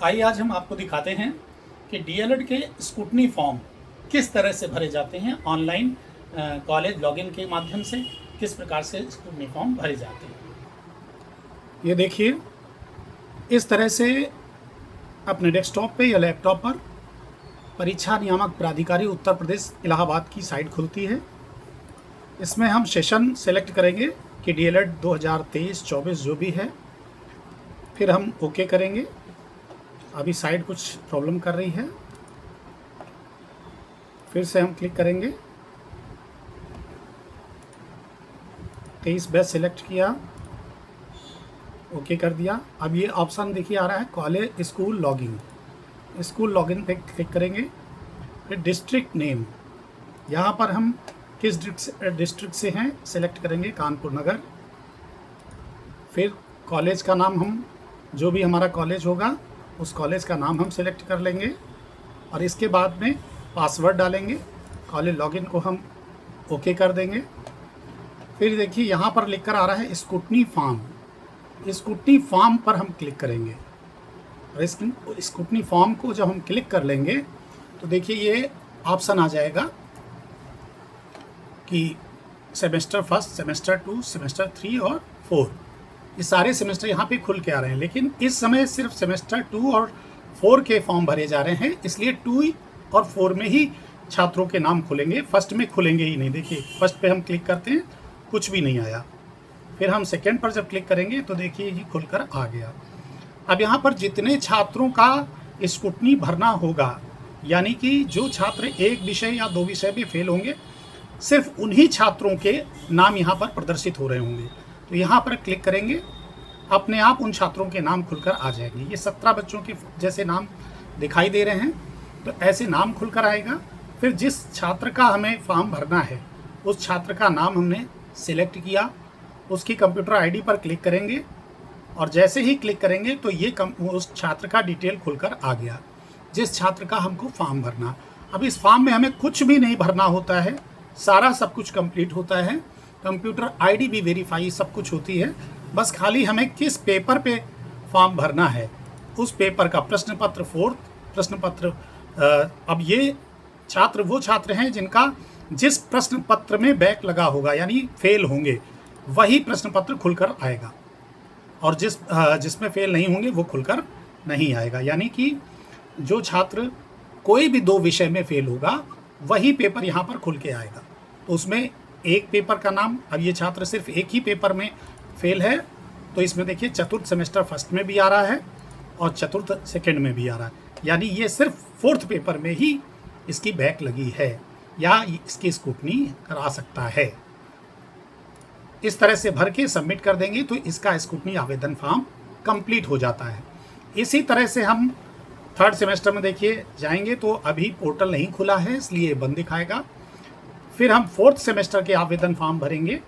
आइए आज हम आपको दिखाते हैं कि डीएलएड के स्कूटनी फॉर्म किस तरह से भरे जाते हैं। ऑनलाइन कॉलेज लॉगिन के माध्यम से किस प्रकार से स्कूटनी फॉर्म भरे जाते हैं। ये देखिए, इस तरह से अपने डेस्कटॉप पे या लैपटॉप पर परीक्षा नियामक प्राधिकारी उत्तर प्रदेश इलाहाबाद की साइट खुलती है। इसमें हम सेशन सेलेक्ट करेंगे कि डीएलएड 2023-24 जो भी है, फिर हम ओके करेंगे। अभी साइट कुछ प्रॉब्लम कर रही है, फिर से हम क्लिक करेंगे। 23 बैच सेलेक्ट किया, ओके कर दिया। अब ये ऑप्शन देखिए आ रहा है college school login. School login पे क्लिक करेंगे। फिर डिस्ट्रिक्ट नेम, यहाँ पर हम किस डिस्ट्रिक्ट से हैं सेलेक्ट करेंगे, कानपुर नगर। फिर कॉलेज का नाम, हम जो भी हमारा कॉलेज होगा उस कॉलेज का नाम हम सेलेक्ट कर लेंगे और इसके बाद में पासवर्ड डालेंगे। कॉलेज लॉगिन को हम ओके कर देंगे। फिर देखिए यहाँ पर लिख कर आ रहा है स्कूटनी फॉर्म। स्कूटनी फॉर्म पर हम क्लिक करेंगे और स्कूटनी फॉर्म को जब हम क्लिक कर लेंगे तो देखिए ये ऑप्शन आ जाएगा कि सेमेस्टर फर्स्ट, सेमेस्टर 2, सेमेस्टर 3 और 4, ये सारे सेमेस्टर यहाँ पे खुल के आ रहे हैं। लेकिन इस समय सिर्फ सेमेस्टर 2 और 4 के फॉर्म भरे जा रहे हैं, इसलिए 2 और 4 में ही छात्रों के नाम खुलेंगे, फर्स्ट में खुलेंगे ही नहीं। देखिए फर्स्ट पे हम क्लिक करते हैं, कुछ भी नहीं आया। फिर हम सेकेंड पर जब क्लिक करेंगे तो देखिए ये खुलकर आ गया। अब यहाँ पर जितने छात्रों का स्कूटनी भरना होगा, यानी कि जो छात्र एक विषय या 2 विषय में फेल होंगे, सिर्फ उन्हीं छात्रों के नाम यहाँ पर प्रदर्शित हो रहे होंगे। तो यहाँ पर क्लिक करेंगे, अपने आप उन छात्रों के नाम खुलकर आ जाएंगे। ये 17 बच्चों के जैसे नाम दिखाई दे रहे हैं, तो ऐसे नाम खुलकर आएगा। फिर जिस छात्र का हमें फॉर्म भरना है उस छात्र का नाम हमने सिलेक्ट किया, उसकी कंप्यूटर आईडी पर क्लिक करेंगे और जैसे ही क्लिक करेंगे तो ये उस छात्र का डिटेल खुलकर आ गया, जिस छात्र का हमको फॉर्म भरना। अब इस फॉर्म में हमें कुछ भी नहीं भरना होता है, सारा सब कुछ कंप्लीट होता है। कंप्यूटर आईडी भी वेरीफाई सब कुछ होती है। बस खाली हमें किस पेपर पे फॉर्म भरना है, उस पेपर का प्रश्न पत्र 4th प्रश्न पत्र। अब ये छात्र वो छात्र हैं जिनका जिस प्रश्न पत्र में बैक लगा होगा, यानी फेल होंगे, वही प्रश्न पत्र खुलकर आएगा और जिसमें फेल नहीं होंगे वो खुलकर नहीं आएगा। यानी कि जो छात्र कोई भी 2 विषय में फेल होगा वही पेपर यहाँ पर खुल के आएगा। तो उसमें एक पेपर का नाम, अब ये छात्र सिर्फ एक ही पेपर में फेल है, तो इसमें देखिए चतुर्थ सेमेस्टर फर्स्ट में भी आ रहा है और चतुर्थ सेकंड में भी आ रहा है, यानी ये सिर्फ 4th पेपर में ही इसकी बैक लगी है या इसकी स्कूटनी करा सकता है। इस तरह से भर के सबमिट कर देंगे तो इसका स्कूटनी आवेदन फॉर्म कंप्लीट हो जाता है। इसी तरह से हम 3rd सेमेस्टर में देखिए जाएंगे तो अभी पोर्टल नहीं खुला है, इसलिए बंद दिखाएगा। फिर हम 4th सेमेस्टर के आवेदन फॉर्म भरेंगे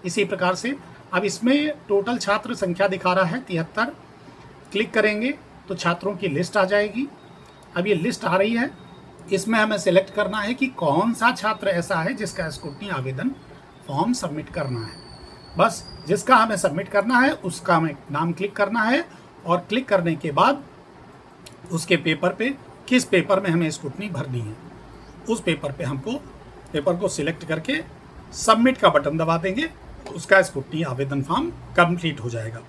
इसी प्रकार से। अब इसमें टोटल छात्र संख्या दिखा रहा है 73। क्लिक करेंगे तो छात्रों की लिस्ट आ जाएगी। अब ये लिस्ट आ रही है, इसमें हमें सेलेक्ट करना है कि कौन सा छात्र ऐसा है जिसका स्कूटनी आवेदन फॉर्म सबमिट करना है। बस जिसका हमें सबमिट करना है उसका हमें नाम क्लिक करना है और क्लिक करने के बाद उसके पेपर पे, किस पेपर में हमें स्कूटनी भरनी है, उस पेपर पे हमको पेपर को सिलेक्ट करके सबमिट का बटन दबा देंगे, उसका स्कूटनी आवेदन फॉर्म कंप्लीट हो जाएगा।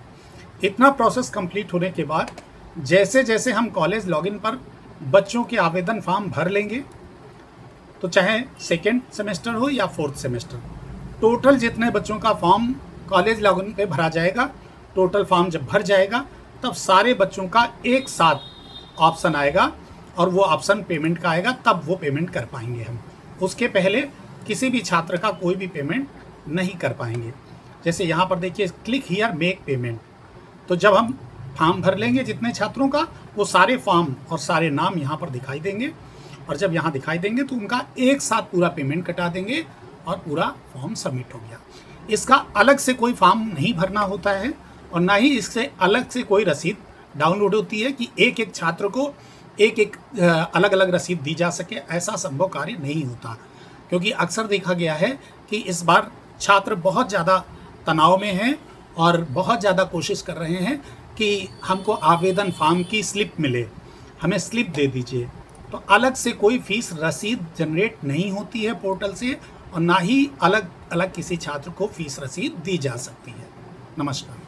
इतना प्रोसेस कंप्लीट होने के बाद जैसे जैसे हम कॉलेज लॉगिन पर बच्चों के आवेदन फॉर्म भर लेंगे, तो चाहे 2nd सेमेस्टर हो या 4th सेमेस्टर, टोटल जितने बच्चों का फॉर्म कॉलेज लॉगिन पे भरा जाएगा, टोटल फॉर्म जब भर जाएगा तब सारे बच्चों का एक साथ ऑप्शन आएगा और वो ऑप्शन पेमेंट का आएगा, तब वो पेमेंट कर पाएंगे हम। उसके पहले किसी भी छात्र का कोई भी पेमेंट नहीं कर पाएंगे। जैसे यहाँ पर देखिए क्लिक हियर मेक पेमेंट, तो जब हम फॉर्म भर लेंगे जितने छात्रों का, वो सारे फॉर्म और सारे नाम यहाँ पर दिखाई देंगे और जब यहाँ दिखाई देंगे तो उनका एक साथ पूरा पेमेंट कटा देंगे और पूरा फॉर्म सबमिट हो गया। इसका अलग से कोई फॉर्म नहीं भरना होता है और ना ही इससे अलग से कोई रसीद डाउनलोड होती है कि एक एक छात्र को एक एक अलग अलग रसीद दी जा सके। ऐसा संभव कार्य नहीं होता, क्योंकि अक्सर देखा गया है कि इस बार छात्र बहुत ज़्यादा तनाव में हैं और बहुत ज़्यादा कोशिश कर रहे हैं कि हमको आवेदन फॉर्म की स्लिप मिले, हमें स्लिप दे दीजिए, तो अलग से कोई फीस रसीद जनरेट नहीं होती है पोर्टल से और ना ही अलग अलग किसी छात्र को फीस रसीद दी जा सकती है। नमस्कार।